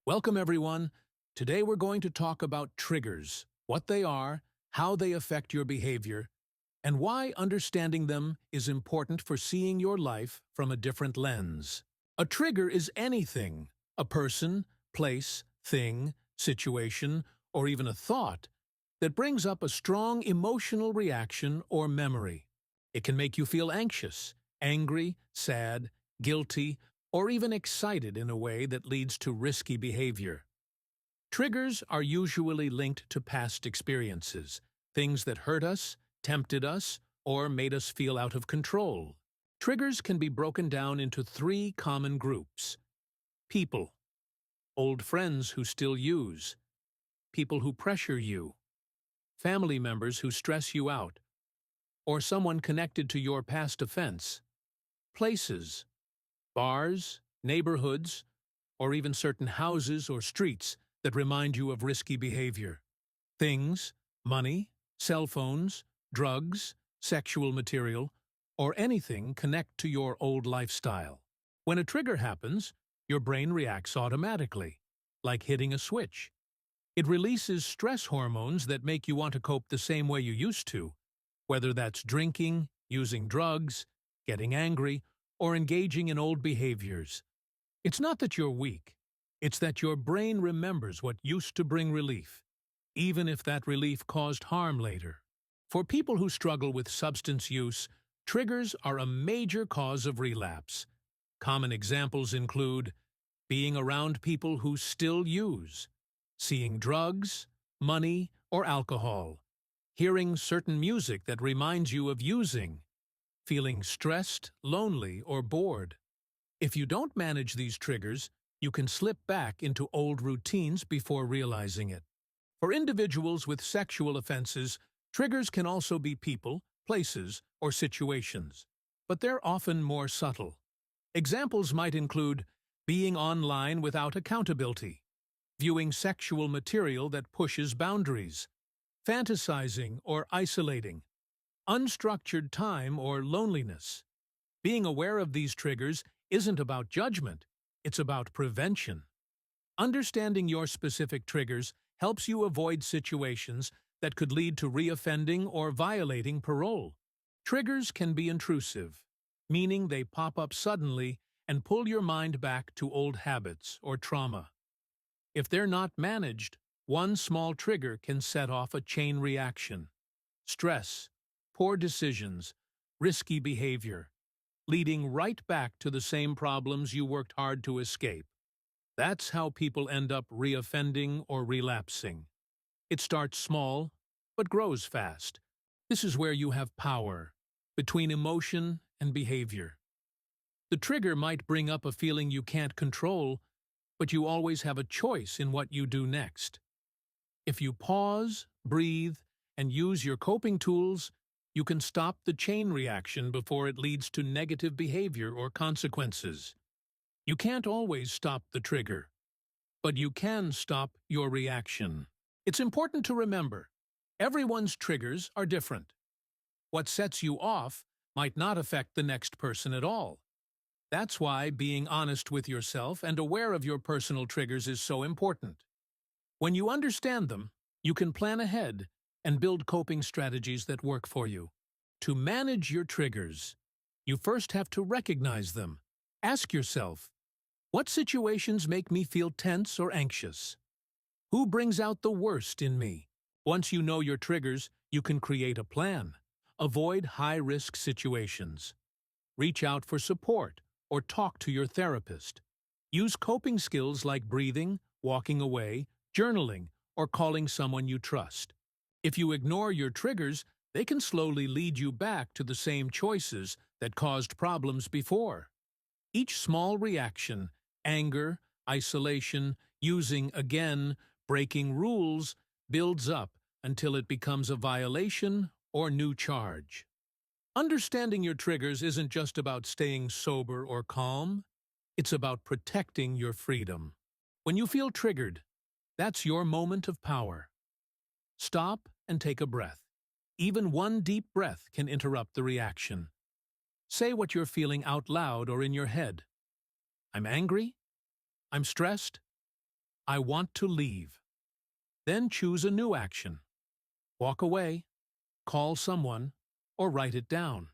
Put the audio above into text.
Welcome, everyone. Today we're going to talk about triggers, what they are, how they affect your behavior, and why understanding them is important for seeing your life from a different lens. A trigger is anything, a person, place, thing, situation, or even a thought, that brings up a strong emotional reaction or memory. It can make you feel anxious, angry, sad, guilty, or even excited in a way that leads to risky behavior. Triggers are usually linked to past experiences, things that hurt us, tempted us, or made us feel out of control. Triggers can be broken down into three common groups. People, old friends who still use, people who pressure you, family members who stress you out, or someone connected to your past offense. Places, bars, neighborhoods, or even certain houses or streets that remind you of risky behavior. Things, money, cell phones, drugs, sexual material, or anything connect to your old lifestyle. When a trigger happens, your brain reacts automatically, like hitting a switch. It releases stress hormones that make you want to cope the same way you used to, whether that's drinking, using drugs, getting angry, or engaging in old behaviors. It's not that you're weak. It's that your brain remembers what used to bring relief, even if that relief caused harm later. For people who struggle with substance use, triggers are a major cause of relapse. Common examples include being around people who still use, seeing drugs, money, or alcohol, hearing certain music that reminds you of using, feeling stressed, lonely, or bored. If you don't manage these triggers, you can slip back into old routines before realizing it. For individuals with sexual offenses, triggers can also be people, places, or situations, but they're often more subtle. Examples might include being online without accountability, viewing sexual material that pushes boundaries, fantasizing or isolating, unstructured time or loneliness. Being aware of these triggers isn't about judgment, it's about prevention. Understanding your specific triggers helps you avoid situations that could lead to reoffending or violating parole. Triggers can be intrusive, meaning they pop up suddenly and pull your mind back to old habits or trauma. If they're not managed, one small trigger can set off a chain reaction. Stress, poor decisions, risky behavior, leading right back to the same problems you worked hard to escape. That's how people end up reoffending or relapsing. It starts small, but grows fast. This is where you have power, between emotion and behavior. The trigger might bring up a feeling you can't control, but you always have a choice in what you do next. If you pause, breathe, and use your coping tools, you can stop the chain reaction before it leads to negative behavior or consequences. You can't always stop the trigger, but you can stop your reaction. It's important to remember, everyone's triggers are different. What sets you off might not affect the next person at all. That's why being honest with yourself and aware of your personal triggers is so important. When you understand them, you can plan ahead and build coping strategies that work for you. To manage your triggers, you first have to recognize them. Ask yourself, what situations make me feel tense or anxious? Who brings out the worst in me? Once you know your triggers, you can create a plan. Avoid high-risk situations. Reach out for support or talk to your therapist. Use coping skills like breathing, walking away, journaling, or calling someone you trust. If you ignore your triggers, they can slowly lead you back to the same choices that caused problems before. Each small reaction, anger, isolation, using again, breaking rules, builds up until it becomes a violation or new charge. Understanding your triggers isn't just about staying sober or calm, it's about protecting your freedom. When you feel triggered, that's your moment of power. Stop and take a breath. Even one deep breath can interrupt the reaction. Say what you're feeling out loud or in your head. I'm angry. I'm stressed. I want to leave. Then choose a new action. Walk away, call someone, or write it down.